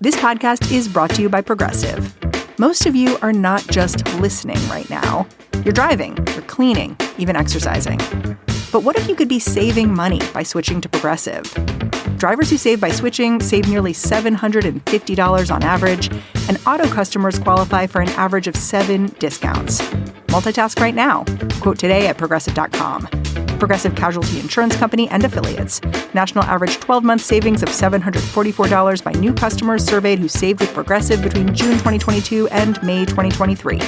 This podcast is brought to you by Progressive. Most of you are not just listening right now. You're driving, you're cleaning, even exercising. But what if you could be saving money by switching to Progressive? Drivers who save by switching save nearly $750 on average, and auto customers qualify for an average of 7 discounts. Multitask right now. Quote today at Progressive.com. Progressive Casualty Insurance Company and Affiliates. National average 12-month savings of $744 by new customers surveyed who saved with Progressive between June 2022 and May 2023.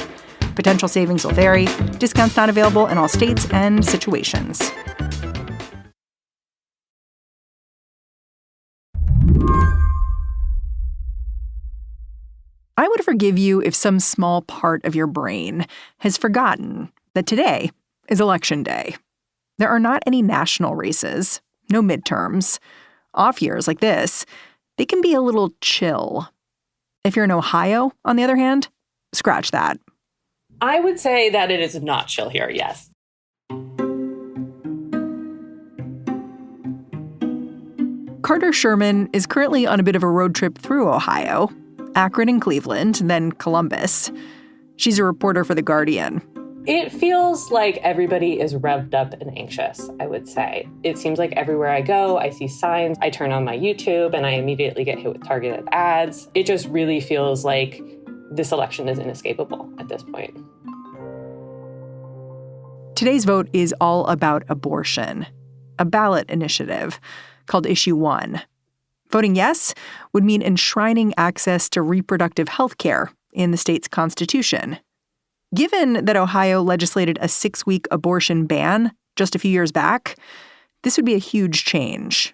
Potential savings will vary. Discounts not available in all states and situations. I would forgive you if some small part of your brain has forgotten that today is Election Day. There are not any national races, no midterms. Off years like this, they can be a little chill. If you're in Ohio, on the other hand, scratch that. I would say that it is not chill here, yes. Carter Sherman is currently on a bit of a road trip through Ohio, Akron and Cleveland, then Columbus. She's a reporter for The Guardian. It feels like everybody is revved up and anxious, I would say. It seems like everywhere I go, I see signs. I turn on my YouTube and I immediately get hit with targeted ads. It just really feels like this election is inescapable at this point. Today's vote is all about abortion, a ballot initiative called Issue 1. Voting yes would mean enshrining access to reproductive health care in the state's constitution. Given that Ohio legislated a 6-week abortion ban just a few years back, this would be a huge change.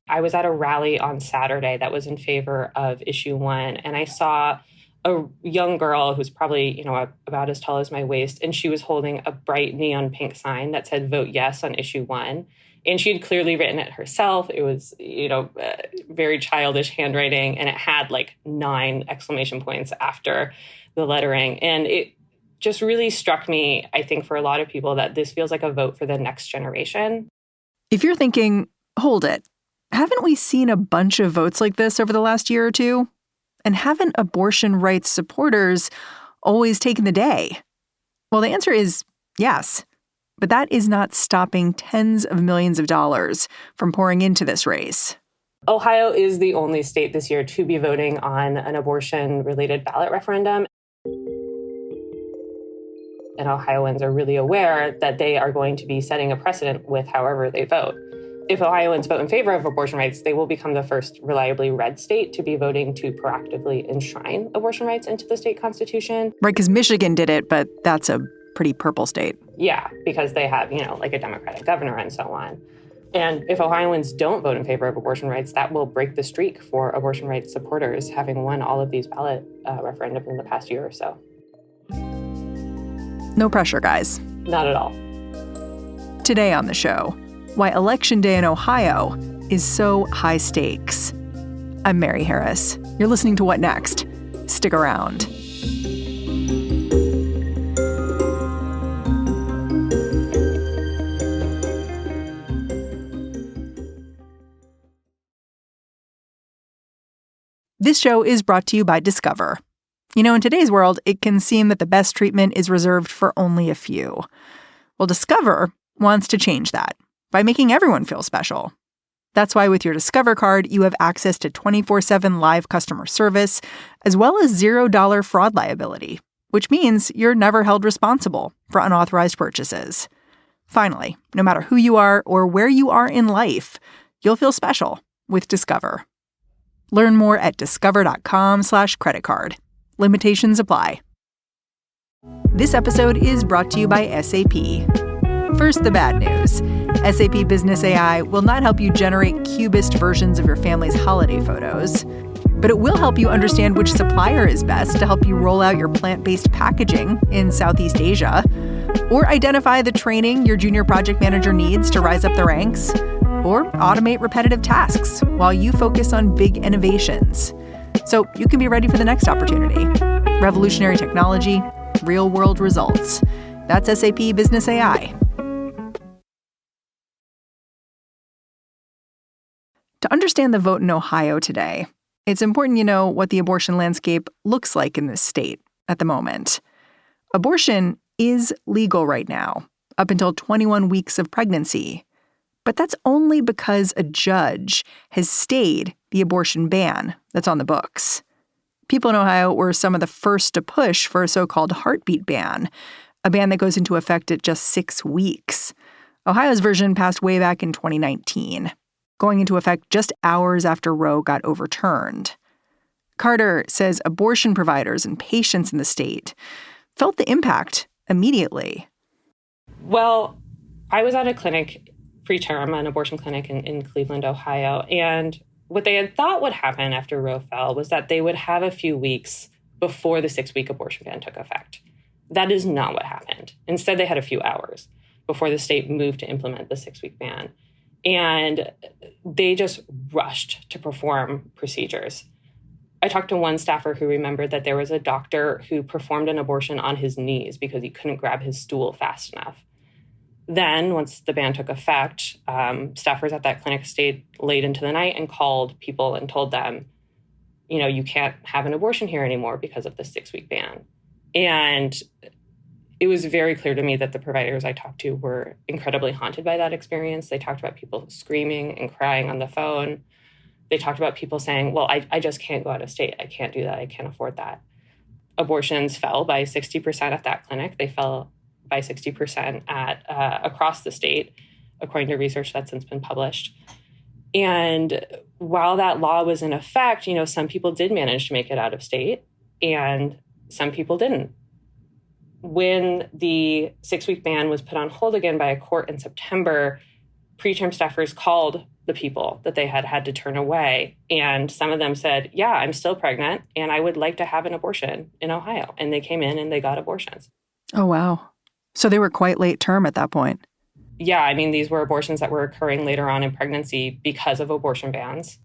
I was at a rally on Saturday that was in favor of Issue 1, and I saw a young girl who's probably, about as tall as my waist, and she was holding a bright neon pink sign that said "Vote Yes" on Issue 1. And she had clearly written it herself. It was, very childish handwriting, and it had 9 exclamation points after the lettering. And it just really struck me, I think, for a lot of people, that this feels like a vote for the next generation. If you're thinking, hold it, haven't we seen a bunch of votes like this over the last year or two? And haven't abortion rights supporters always taken the day? Well, the answer is yes. But that is not stopping tens of millions of dollars from pouring into this race. Ohio is the only state this year to be voting on an abortion-related ballot referendum. And Ohioans are really aware that they are going to be setting a precedent with however they vote. If Ohioans vote in favor of abortion rights, they will become the first reliably red state to be voting to proactively enshrine abortion rights into the state constitution. Right, because Michigan did it, but that's a pretty purple state. Yeah, because they have, a Democratic governor and so on. And if Ohioans don't vote in favor of abortion rights, that will break the streak for abortion rights supporters, having won all of these ballot referendums in the past year or so. No pressure, guys. Not at all. Today on the show, why Election Day in Ohio is so high stakes. I'm Mary Harris. You're listening to What Next? Stick around. This show is brought to you by Discover. In today's world, it can seem that the best treatment is reserved for only a few. Well, Discover wants to change that by making everyone feel special. That's why with your Discover card, you have access to 24/7 live customer service, as well as $0 fraud liability, which means you're never held responsible for unauthorized purchases. Finally, no matter who you are or where you are in life, you'll feel special with Discover. Learn more at discover.com/creditcard. Limitations apply. This episode is brought to you by SAP. First, the bad news. SAP Business AI will not help you generate cubist versions of your family's holiday photos, but it will help you understand which supplier is best to help you roll out your plant-based packaging in Southeast Asia, or identify the training your junior project manager needs to rise up the ranks, or automate repetitive tasks while you focus on big innovations. So you can be ready for the next opportunity. Revolutionary technology, real-world results. That's SAP Business AI. To understand the vote in Ohio today, It's important you know what the abortion landscape looks like in this state at the moment. Abortion is legal right now, up until 21 weeks of pregnancy. But that's only because a judge has stayed the abortion ban that's on the books. People in Ohio were some of the first to push for a so-called heartbeat ban, a ban that goes into effect at just 6 weeks. Ohio's version passed way back in 2019, going into effect just hours after Roe got overturned. Carter says abortion providers and patients in the state felt the impact immediately. Well, I was at a clinic preterm, an abortion clinic in Cleveland, Ohio, and what they had thought would happen after Roe fell was that they would have a few weeks before the 6-week abortion ban took effect. That is not what happened. Instead, they had a few hours before the state moved to implement the 6-week ban. And they just rushed to perform procedures. I talked to one staffer who remembered that there was a doctor who performed an abortion on his knees because he couldn't grab his stool fast enough. Then, once the ban took effect, staffers at that clinic stayed late into the night and called people and told them, you know, you can't have an abortion here anymore because of the 6-week ban. And it was very clear to me that the providers I talked to were incredibly haunted by that experience. They talked about people screaming and crying on the phone. They talked about people saying, well, I just can't go out of state. I can't do that. I can't afford that. Abortions fell by 60% at that clinic. They fell by 60% at across the state, according to research that's since been published. And while that law was in effect, you know, some people did manage to make it out of state and some people didn't. When the 6-week ban was put on hold again by a court in September, preterm staffers called the people that they had to turn away. And some of them said, yeah, I'm still pregnant and I would like to have an abortion in Ohio. And they came in and they got abortions. Oh, wow. So they were quite late term at that point. Yeah, I mean, these were abortions that were occurring later on in pregnancy because of abortion bans.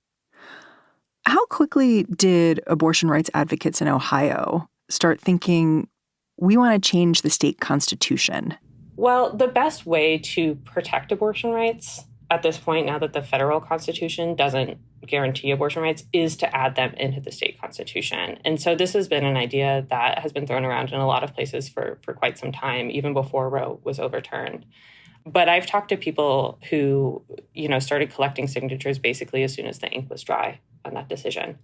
How quickly did abortion rights advocates in Ohio start thinking, we want to change the state constitution? Well, the best way to protect abortion rights at this point, now that the federal constitution doesn't guarantee abortion rights, is to add them into the state constitution. And so this has been an idea that has been thrown around in a lot of places for quite some time, even before Roe was overturned. But I've talked to people who, you know, started collecting signatures basically as soon as the ink was dry on that decision.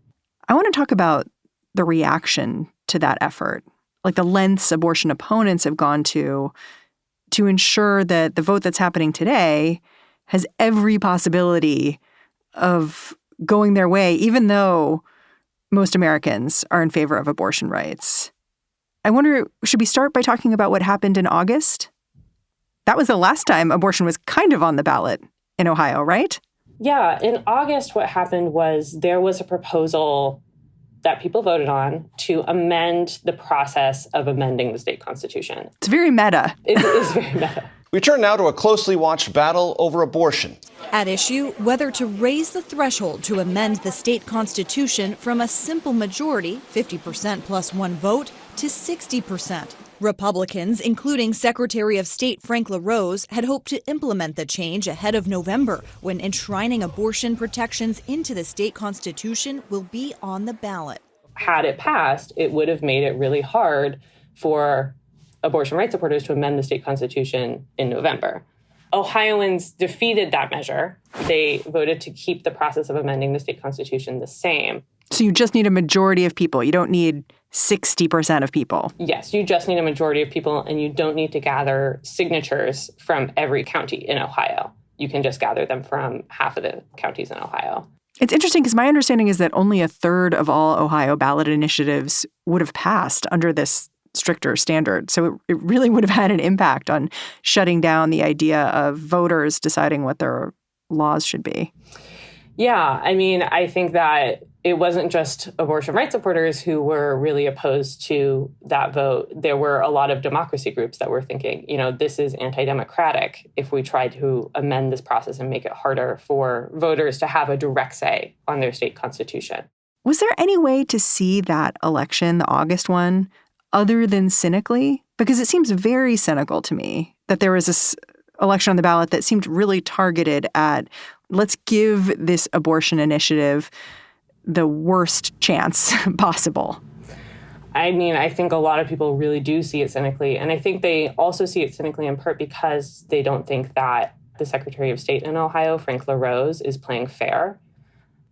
I want to talk about the reaction to that effort, like the lengths abortion opponents have gone to ensure that the vote that's happening today has every possibility of going their way, even though most Americans are in favor of abortion rights. I wonder, should we start by talking about what happened in August? That was the last time abortion was kind of on the ballot in Ohio, right? Yeah, in August, what happened was there was a proposal that people voted on to amend the process of amending the state constitution. It's very meta. It is very meta. We turn now to a closely watched battle over abortion. At issue, whether to raise the threshold to amend the state constitution from a simple majority, 50% plus one vote, to 60%. Republicans, including Secretary of State Frank LaRose, had hoped to implement the change ahead of November, when enshrining abortion protections into the state constitution will be on the ballot. Had it passed, it would have made it really hard for abortion rights supporters to amend the state constitution in November. Ohioans defeated that measure. They voted to keep the process of amending the state constitution the same. So you just need a majority of people. You don't need 60% of people. Yes, you just need a majority of people, and you don't need to gather signatures from every county in Ohio. You can just gather them from half of the counties in Ohio. It's interesting because my understanding is that only a third of all Ohio ballot initiatives would have passed under this stricter standard. So it really would have had an impact on shutting down the idea of voters deciding what their laws should be. Yeah, I mean, I think that it wasn't just abortion rights supporters who were really opposed to that vote. There were a lot of democracy groups that were thinking, you know, this is anti-democratic if we try to amend this process and make it harder for voters to have a direct say on their state constitution. Was there any way to see that election, the August one, other than cynically? Because it seems very cynical to me that there was this election on the ballot that seemed really targeted at, let's give this abortion initiative the worst chance possible. I mean, I think a lot of people really do see it cynically. And I think they also see it cynically in part because they don't think that the Secretary of State in Ohio, Frank LaRose, is playing fair.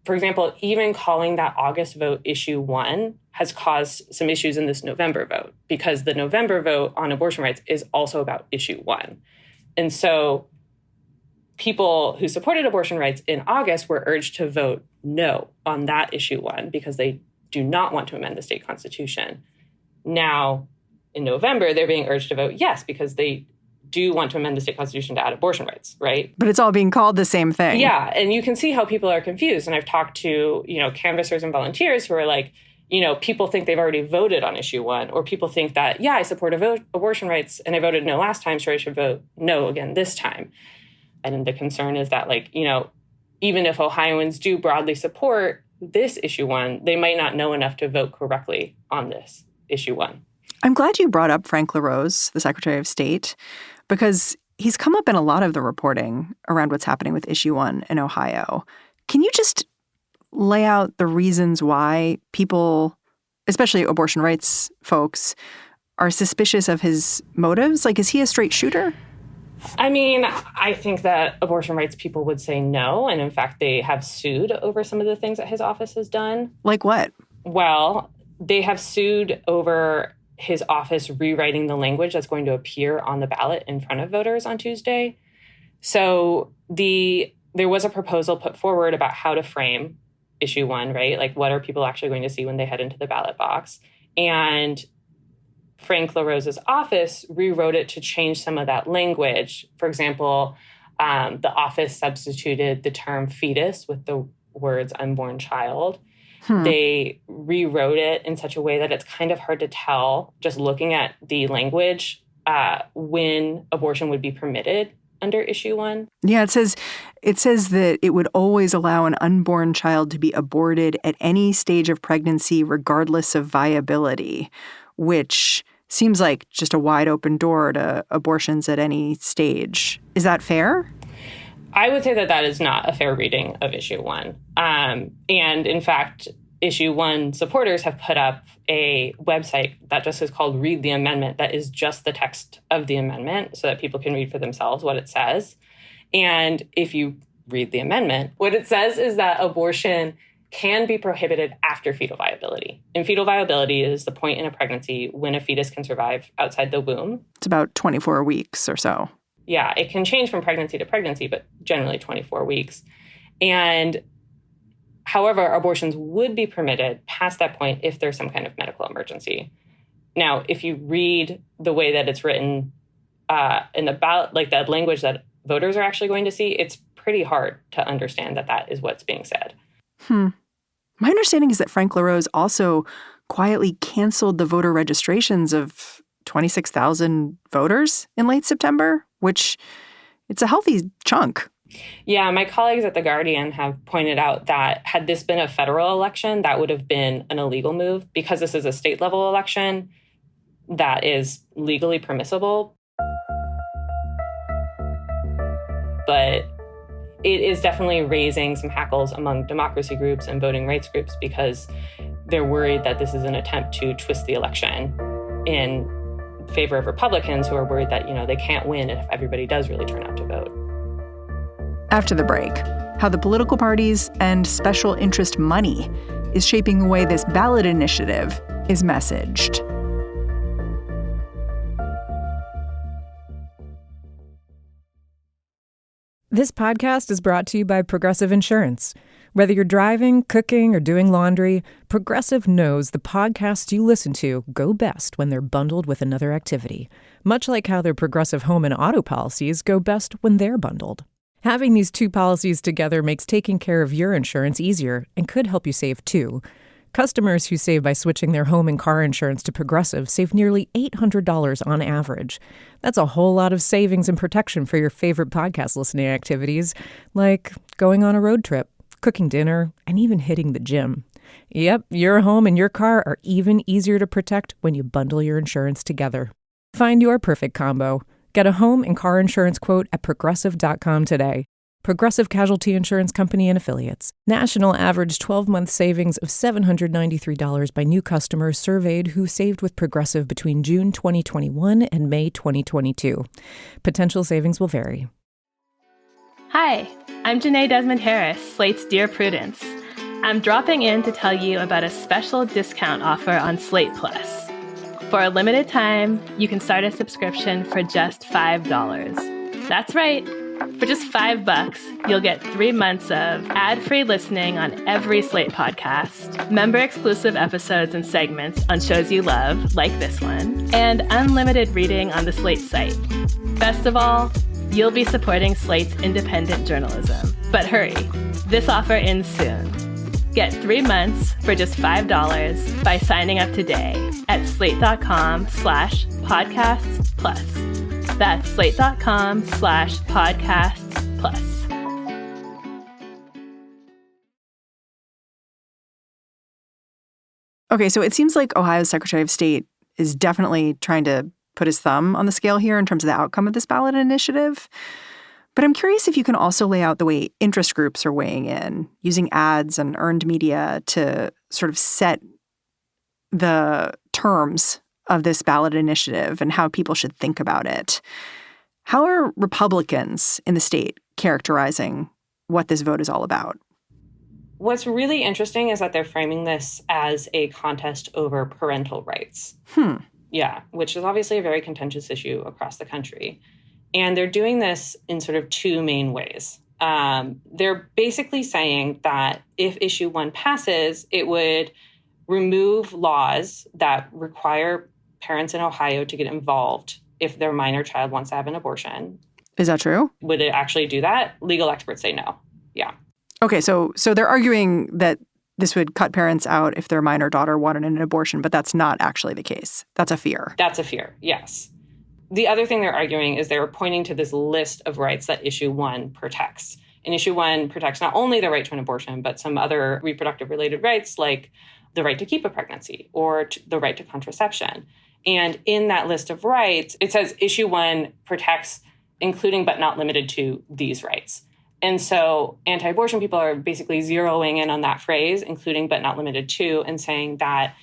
For example, even calling that August vote issue 1 has caused some issues in this November vote, because the November vote on abortion rights is also about issue 1. And so people who supported abortion rights in August were urged to vote no on that issue 1 because they do not want to amend the state constitution. Now, in November, they're being urged to vote yes because they do want to amend the state constitution to add abortion rights, right? But it's all being called the same thing. Yeah, and you can see how people are confused. And I've talked to, canvassers and volunteers who are like, people think they've already voted on issue 1, or people think that, yeah, I support abortion rights and I voted no last time, so I should vote no again this time. And the concern is that, even if Ohioans do broadly support this issue 1, they might not know enough to vote correctly on this issue 1. I'm glad you brought up Frank LaRose, the Secretary of State, because he's come up in a lot of the reporting around what's happening with issue 1 in Ohio. Can you just lay out the reasons why people, especially abortion rights folks, are suspicious of his motives? Is he a straight shooter? I mean, I think that abortion rights people would say no. And in fact, they have sued over some of the things that his office has done. Like what? Well, they have sued over his office rewriting the language that's going to appear on the ballot in front of voters on Tuesday. So there was a proposal put forward about how to frame issue 1, right? What are people actually going to see when they head into the ballot box? And Frank LaRose's office rewrote it to change some of that language. For example, the office substituted the term fetus with the words unborn child. They rewrote it in such a way that it's kind of hard to tell, just looking at the language, when abortion would be permitted under issue 1. Yeah, it says that it would always allow an unborn child to be aborted at any stage of pregnancy, regardless of viability, which seems like just a wide open door to abortions at any stage. Is that fair? I would say that is not a fair reading of issue 1. And in fact, issue 1 supporters have put up a website that just is called Read the Amendment, that is just the text of the amendment so that people can read for themselves what it says. And if you read the amendment, what it says is that abortion can be prohibited after fetal viability. And fetal viability is the point in a pregnancy when a fetus can survive outside the womb. It's about 24 weeks or so. Yeah, it can change from pregnancy to pregnancy, but generally 24 weeks. And however, abortions would be permitted past that point if there's some kind of medical emergency. Now, if you read the way that it's written in the ballot, the language that voters are actually going to see, it's pretty hard to understand that is what's being said. My understanding is that Frank LaRose also quietly canceled the voter registrations of 26,000 voters in late September, which it's a healthy chunk. Yeah, my colleagues at The Guardian have pointed out that had this been a federal election, that would have been an illegal move. Because this is a state level election, that is legally permissible. But it is definitely raising some hackles among democracy groups and voting rights groups because they're worried that this is an attempt to twist the election in favor of Republicans who are worried that, they can't win if everybody does really turn out to vote. After the break, how the political parties and special interest money is shaping the way this ballot initiative is messaged. This podcast is brought to you by Progressive Insurance. Whether you're driving, cooking, or doing laundry, Progressive knows the podcasts you listen to go best when they're bundled with another activity, much like how their Progressive home and auto policies go best when they're bundled. Having these two policies together makes taking care of your insurance easier and could help you save too. Customers who save by switching their home and car insurance to Progressive save nearly $800 on average. That's a whole lot of savings and protection for your favorite podcast listening activities, like going on a road trip, cooking dinner, and even hitting the gym. Yep, your home and your car are even easier to protect when you bundle your insurance together. Find your perfect combo. Get a home and car insurance quote at Progressive.com today. Progressive Casualty Insurance Company and Affiliates. National average 12-month savings of $793 by new customers surveyed who saved with Progressive between June 2021 and May 2022. Potential savings will vary. Hi, I'm Janae Desmond-Harris, Slate's Dear Prudence. I'm dropping in to tell you about a special discount offer on Slate Plus. For a limited time, you can start a subscription for just $5. That's right. For just $5, you'll get 3 months of ad-free listening on every Slate podcast, member-exclusive episodes and segments on shows you love, like this one, and unlimited reading on the Slate site. Best of all, you'll be supporting Slate's independent journalism. But hurry, this offer ends soon. Get 3 months for just $5 by signing up today at slate.com/podcasts plus. That's slate.com/podcasts plus. Okay, so it seems like Ohio's Secretary of State is definitely trying to put his thumb on the scale here in terms of the outcome of this ballot initiative. But I'm curious if you can also lay out the way interest groups are weighing in, using ads and earned media to sort of set the terms of this ballot initiative and how people should think about it. How are Republicans in the state characterizing what this vote is all about? What's really interesting is that they're framing this as a contest over parental rights. Yeah, which is obviously a very contentious issue across the country. And they're doing this in sort of 2 main ways. They're basically saying that if issue 1 passes, it would remove laws that require parents in Ohio to get involved if their minor child wants to have an abortion. Is that true? Would it actually do that? Legal experts say no. Yeah. Okay, so they're arguing that this would cut parents out if their minor daughter wanted an abortion, but that's not actually the case. That's a fear. That's a fear, yes. The other thing they're arguing is they're pointing to this list of rights that issue 1 protects. And issue 1 protects not only the right to an abortion, but some other reproductive related rights like the right to keep a pregnancy or the right to contraception. And in that list of rights, it says issue 1 protects, including but not limited to these rights. And so anti-abortion people are basically zeroing in on that phrase, including but not limited to, and saying that,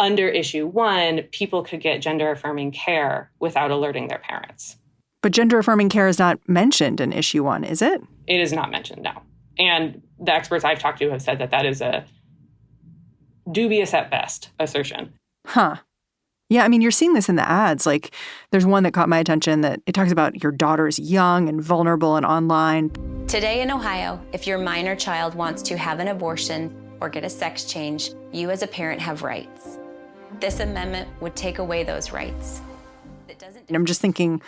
under issue 1, people could get gender-affirming care without alerting their parents. But gender-affirming care is not mentioned in issue 1, is it? It is not mentioned, no. And the experts I've talked to have said that that is a dubious at best assertion. Huh. Yeah, I mean, you're seeing this in the ads. Like, there's one that caught my attention that it talks about your daughter's young and vulnerable and online. Today in Ohio, if your minor child wants to have an abortion or get a sex change, you as a parent have rights. This amendment would take away those rights. And I'm just thinking,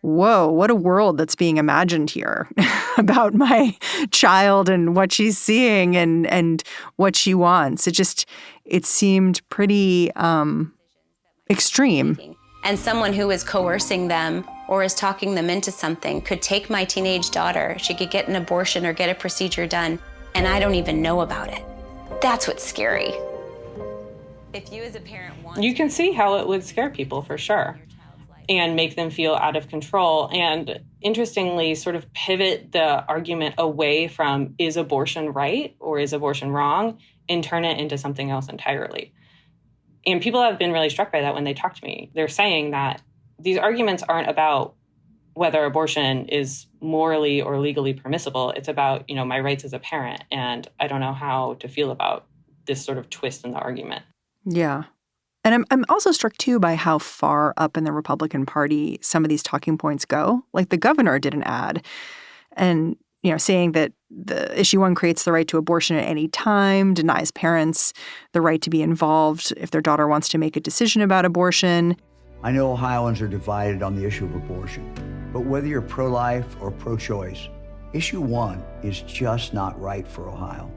whoa, what a world that's being imagined here about my child and what she's seeing and what she wants. It seemed pretty extreme. And someone who is coercing them or is talking them into something could take my teenage daughter. She could get an abortion or get a procedure done, and I don't even know about it. That's what's scary. If you as a parent want... You can see how it would scare people for sure and make them feel out of control. And interestingly, sort of pivot the argument away from is abortion right or is abortion wrong and turn it into something else entirely. And people have been really struck by that when they talk to me. They're saying that these arguments aren't about whether abortion is morally or legally permissible. It's about, my rights as a parent. And I don't know how to feel about this sort of twist in the argument. Yeah. And I'm also struck, too, by how far up in the Republican Party some of these talking points go. Like the governor did an ad and, saying that the issue 1 creates the right to abortion at any time, denies parents the right to be involved if their daughter wants to make a decision about abortion. I know Ohioans are divided on the issue of abortion, but whether you're pro-life or pro-choice, issue 1 is just not right for Ohio.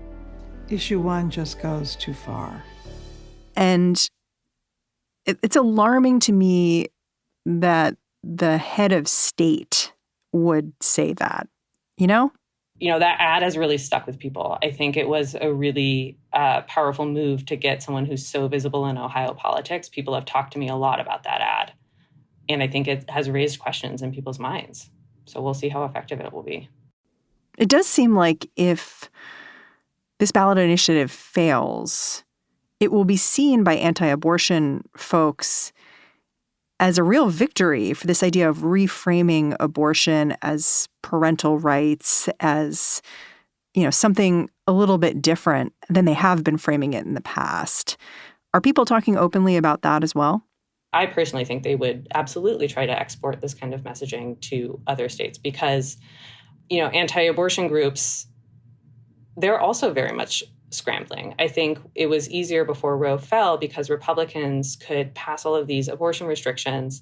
Issue 1 just goes too far. And it's alarming to me that the head of state would say that, That ad has really stuck with people. I think it was a really powerful move to get someone who's so visible in Ohio politics. People have talked to me a lot about that ad. And I think it has raised questions in people's minds. So we'll see how effective it will be. It does seem like if this ballot initiative fails, it will be seen by anti-abortion folks as a real victory for this idea of reframing abortion as parental rights, as, something a little bit different than they have been framing it in the past. Are people talking openly about that as well? I personally think they would absolutely try to export this kind of messaging to other states because, anti-abortion groups, they're also very much scrambling. I think it was easier before Roe fell because Republicans could pass all of these abortion restrictions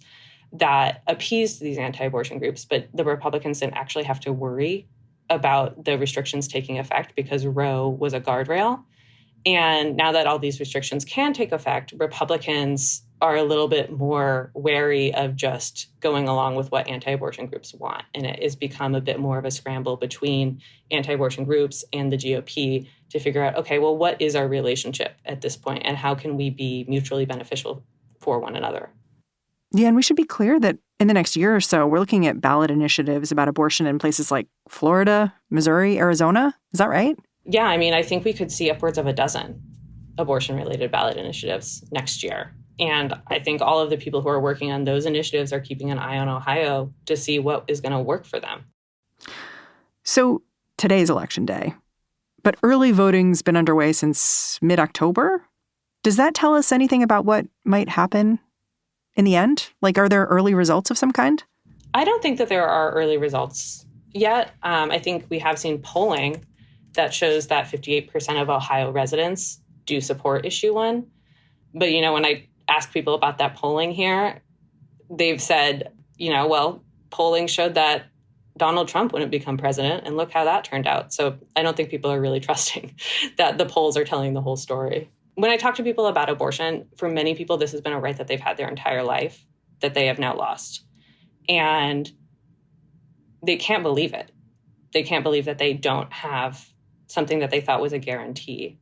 that appeased these anti-abortion groups, but the Republicans didn't actually have to worry about the restrictions taking effect because Roe was a guardrail. And now that all these restrictions can take effect, Republicans are a little bit more wary of just going along with what anti-abortion groups want. And it has become a bit more of a scramble between anti-abortion groups and the GOP to figure out, okay, well, what is our relationship at this point and how can we be mutually beneficial for one another? Yeah, and we should be clear that in the next year or so, we're looking at ballot initiatives about abortion in places like Florida, Missouri, Arizona. Is that right? Yeah, I think we could see upwards of a dozen abortion-related ballot initiatives next year. And I think all of the people who are working on those initiatives are keeping an eye on Ohio to see what is going to work for them. So today's election day, but early voting's been underway since mid-October. Does that tell us anything about what might happen in the end? Like, are there early results of some kind? I don't think that there are early results yet. I think we have seen polling that shows that 58% of Ohio residents do support issue 1. But, when I ask people about that polling here, they've said, well, polling showed that Donald Trump wouldn't become president, and look how that turned out. So I don't think people are really trusting that the polls are telling the whole story. When I talk to people about abortion, for many people, this has been a right that they've had their entire life that they have now lost. And they can't believe it. They can't believe that they don't have something that they thought was a guarantee.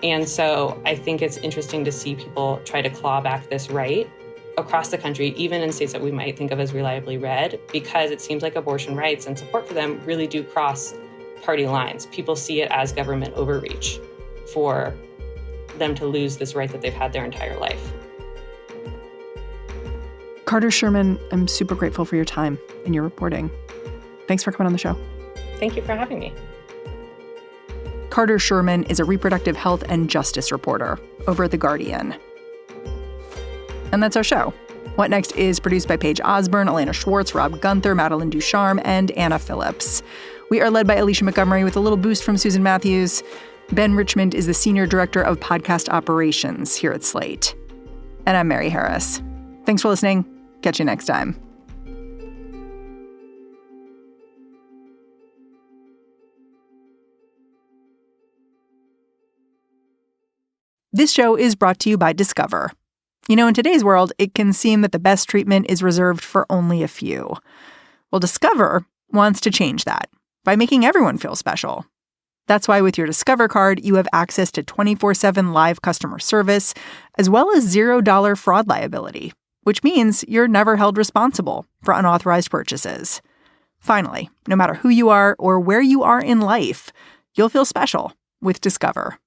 And so I think it's interesting to see people try to claw back this right across the country, even in states that we might think of as reliably red, because it seems like abortion rights and support for them really do cross party lines. People see it as government overreach for them to lose this right that they've had their entire life. Carter Sherman, I'm super grateful for your time and your reporting. Thanks for coming on the show. Thank you for having me. Carter Sherman is a reproductive health and justice reporter over at The Guardian. And that's our show. What Next is produced by Paige Osborne, Elena Schwartz, Rob Gunther, Madeline Ducharme, and Anna Phillips. We are led by Alicia Montgomery with a little boost from Susan Matthews. Ben Richmond is the Senior Director of Podcast Operations here at Slate. And I'm Mary Harris. Thanks for listening. Catch you next time. This show is brought to you by Discover. In today's world, it can seem that the best treatment is reserved for only a few. Well, Discover wants to change that by making everyone feel special. That's why with your Discover card, you have access to 24/7 live customer service, as well as $0 fraud liability, which means you're never held responsible for unauthorized purchases. Finally, no matter who you are or where you are in life, you'll feel special with Discover.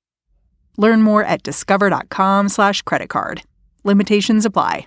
Learn more at discover.com/creditcard. Limitations apply.